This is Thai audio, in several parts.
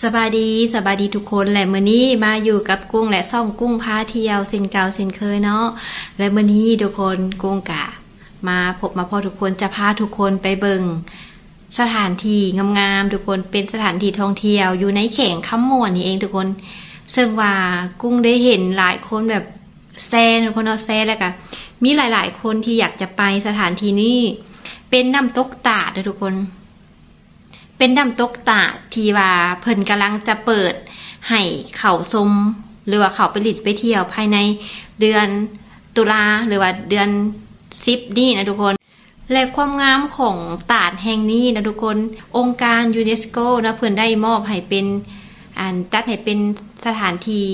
สบายดีทุกคนและมื้อนี้มาอยู่กับกุ้งและซ่องกุ้งพาเที่ยวเส้นเก่าเส้นเคยเนาะและมื้อนี้ทุกคนกุ้งกะมาพบมาพอทุกคนจะพาทุกคนไปเบิ่งสถานที่งามๆทุกคนเป็นสถานที่ท่องเที่ยวอยู่ในแข่งคำม่วนนี่เองทุกคนซึ่งว่ากุ้งได้เห็นหลายคนแบบแซ่ทุกคนเนาะแซ่แล้วก็มีหลายๆคนที่อยากจะไปสถานที่นี้เป็นน้ำตกตาดนะทุกคนเป็นน้ำตกตาดที่ว่าเพิ่นกำลังจะเปิดให้เขาชมหรือว่าเขาไปลิดไปเที่ยวภายในเดือนตุลาหรือว่าเดือน10นี่นะทุกคนและความงามของตาดแห่งนี้นะทุกคนองค์การยูเนสโกนะเพิ่นได้มอบให้เป็นจัดให้เป็นสถานที่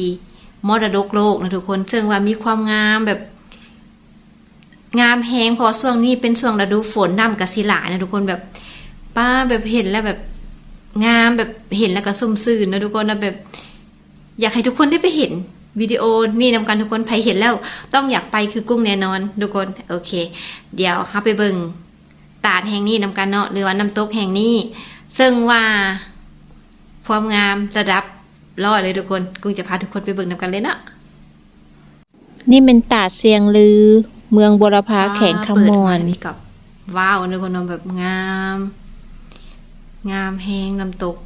มรดกโลกนะทุกคนซึ่งว่ามีความงามแบบงามแฮงพอช่วงนี้เป็นช่วงฤดูฝนน้ำกะสิหลายนะทุกคนแบบป้าแบบเห็นแล้วแบบงามแบบเห็นแล้วก็สุ่มซื่นนะทุกคนนะแบบอยากให้ทุกคนได้ไปเห็นวิดีโอนี่นำกันทุกคนใครเห็นแล้วต้องอยากไปคือกุ้งแน่นอนทุกคนโอเคเดี๋ยวเราไปเบิ่งตาดแห่งนี้นำกันเนาะหรือว่าน้ำตกแห่งนี้ซึ่งว่าความงามระดับร้อยเลยทุกคนกุ้งจะพาทุกคนไปเบิ่งนำกันเลยเนาะนี่เป็นตาดเสียงลือเมืองบุรพาแข่งขมวนนี่กับว้าวทุกคนเนาะแบบงามแฮงน้ำตก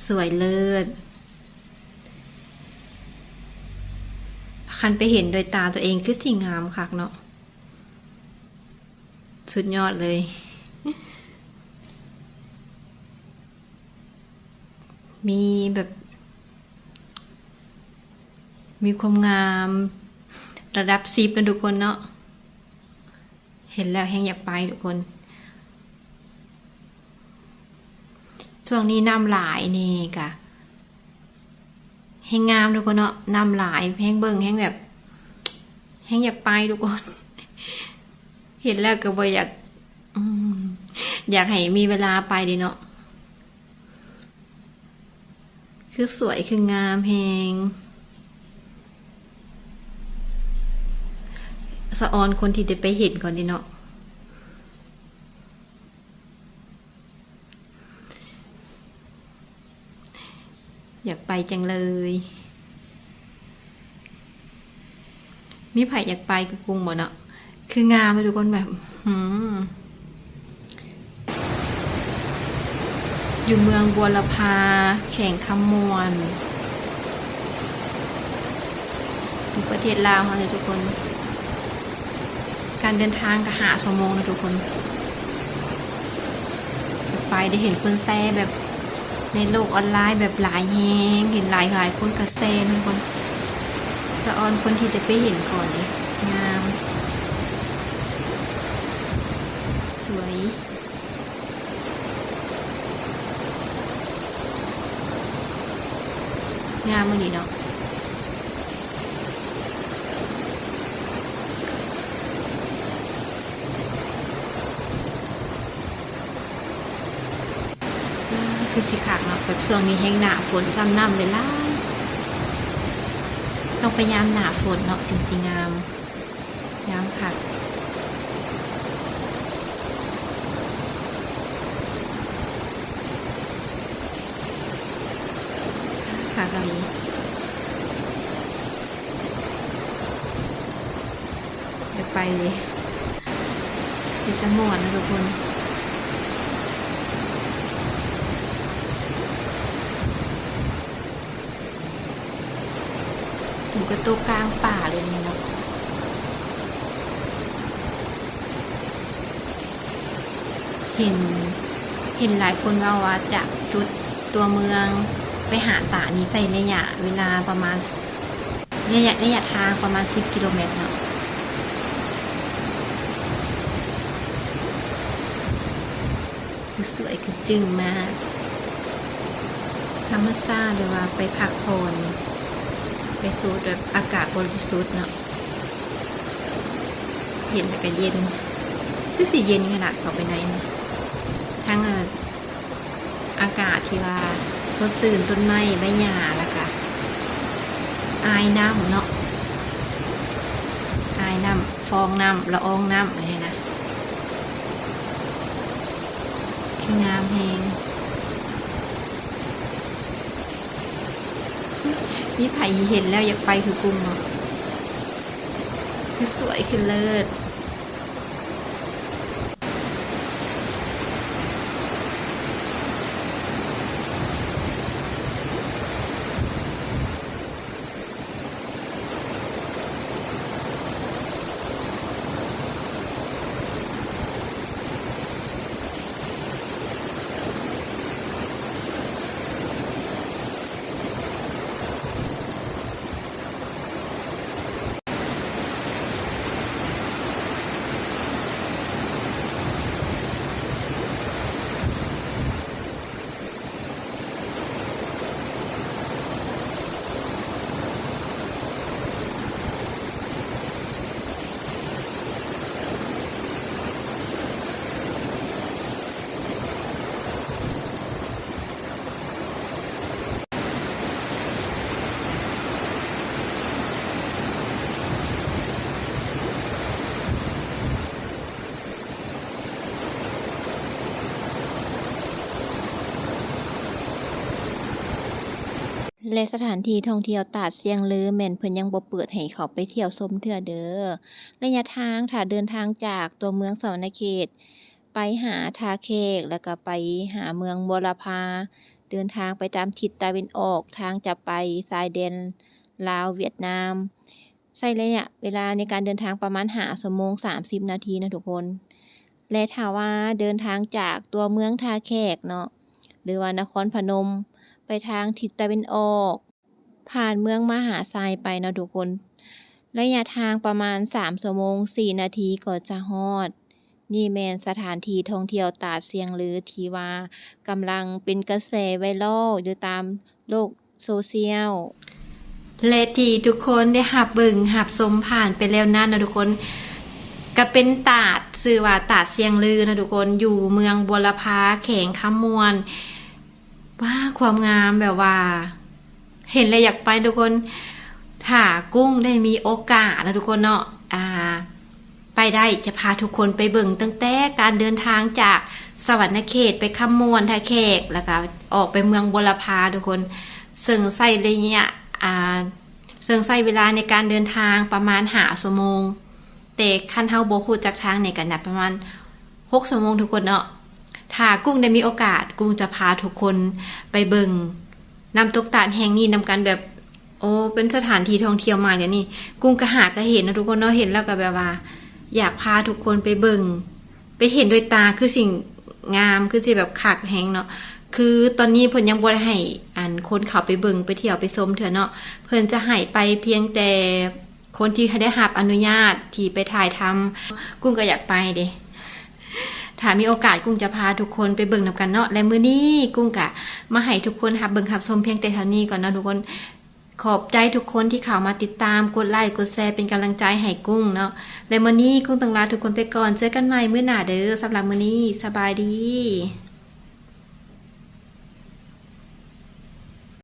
สวยเลิศคันไปเห็นโดยตาตัวเองคือสิ่งงามคักเนาะสุดยอดเลยมีแบบมีความงามระดับ10นะทุกคนเนาะเห็นแล้วแฮงอยากไปทุกคนช่วงนี้น้ำหลายนี่กะแห้งงามทุกคนเนาะน้ำหลายแห้งเบิ่งแห้งแบบแห้งอยากไปทุกคนเห็นแล้วก็บ่อยากให้มีเวลาไปดิเนาะคือสวยคืองามแฮงสะออนคนที่ได้ไปเห็นก่อนดิเนาะอยากไปจังเลยมีไผอยากไปกับกุ้งบ่เนาะคืองามเลยทุกคนแบบอยู่เมืองบัวลพาแข่งคำมวนอยู่ประเทศลาวค่ะเลยทุกคนการเดินทางก็5 ชั่วโมงนะทุกคนไปได้เห็นคนแซ่แบบในโลกออนไลน์แบบหลายแฮงเห็นหลายคนกระแสทุกคนสะออนคนที่จะไปเห็นก่อนเลยงามสวยงามมันดีเนาะคือสิขาดเนาะแบบช่วงนี้แห้งหนาฝนซ้ำน้ำเลยล่ะต้องพยายามหนาฝนเนาะถึงสิงามค่ะค่ะตอนนี้เดี๋ยวไปเลยเดี๋ยวจะหมดนะทุกคนอยู่กับตัวกลางป่าเลยเนี่ยเนาะเห็นหลายคนว่าจากจุดตัวเมืองไปหาตานี้ใส่ระยะเวลาประมาณระยะทางประมาณ10 กิโลเมตรเนาะคือสวยคือจึ้งมากธรรมชาติหรือว่าไปพักผ่อนไปสูดแบบอากาศบริสุทธิ์เนาะเย็นแต่ก็เย็นคือสิเย็นขนาดเข้าไปในนะทั้งอากาศที่ว่าสดชื่นต้นไม้ใบหญ้าแล้วก็อายน้ำเนาะอายน้ำฟองน้ำละอองน้ำอะไรนะคืองามแฮง มีไผเห็นแล้วอยากไปคือกุ้งเนาะคือสวยคือเลิศและสถานที่ท่องเที่ยวตาดเซียงลือแม่นเพิ่นยังบ่เปิดให้เข้าไปเที่ยวชมเทื่อเด้อระยะทางถ้าเดินทางจากตัวเมืองสวรรณเขตไปหาท่าแขกแล้วก็ไปหาเมืองบัวลพาเดินทางไปตามทิศตะวันออกทางจะไปชายแดนลาวเวียดนามใช้ระยะเวลาในการเดินทางประมาณ5ชั่วโมง30นาทีนะทุกคนและถ้าว่าเดินทางจากตัวเมืองท่าแขกเนาะหรือว่านครพนมไปทางทิศตะวันออกผ่านเมืองมหาไซไปเนาะทุกคนระยะทางประมาณ3ชั่วโมง4นาทีก็จะฮอดนี่แม่นสถานที่ท่องเที่ยวตาดเซียงลือที่ว่ากำลังเป็นกระแสไวรัลอยู่ตามโลกโซเชียล และที่ทุกคนได้หับเบิ่งหับชมผ่านไปแล้วนั่นนะทุกคนก็เป็นตาดชื่อว่าตาดเซียงลือนะทุกคนอยู่เมืองบัวลพาแขวงคำมวนว่าความงามแบบว่า เห็นเลยอยากไปทุกคนถ้ากุ้งได้มีโอกาสนะทุกคนเนาะไปได้จะพาทุกคนไปเบิ่งตั้งแต่การเดินทางจากสวรรณเขตไปคำมวนท่าแขกแล้วก็ออกไปเมืองบัวลพาทุกคนซึ่งใช้ระยะซึ่งใช้เวลาในการเดินทางประมาณ5ชั่วโมงแต่คันเฮาบ่ฮู้จักทางในกันน่ะประมาณ6ชั่วโมงทุกคนเนาะถ้ากุ้งได้มีโอกาสกุ้งจะพาทุกคนไปเบิ่งน้ำตกตาดแห่งนี้นำกันแบบโอ้เป็นสถานที่ท่องเที่ยวใหม่เดี๋ยวนี้กุ้งก็หาก็เห็นนะทุกคนเนาะเห็นแล้วก็แบบว่าอยากพาทุกคนไปเบิ่งไปเห็นด้วยตาคือสิ่งงามคือสิแบบคักแฮงเนาะคือตอนนี้เพิ่นยังบ่ได้ให้คนเข้าไปเบิ่งไปเที่ยวไปชมเถื่อเนาะเพิ่นจะให้ไปเพียงแต่คนที่ได้รับอนุญาตที่ไปถ่ายทำกุ้งก็อยากไปเด้ถ้ามีโอกาสกุ้งจะพาทุกคนไปเบิ่งนำกันเนาะและมื้อนี้กุ้งก็มาให้ทุกคนรับเบิ่งรับชมเพียงแต่เท่านี้ก่อนเนาะทุกคนขอบใจทุกคนที่เข้ามาติดตามกดไลค์กดแชร์เป็นกำลังใจให้กุ้งเนาะและมื้อนี้กุ้งต้องลาทุกคนไปก่อนเจอกันใหม่มื้อหน้าเด้อสำหรับมื้อนี้สบายดี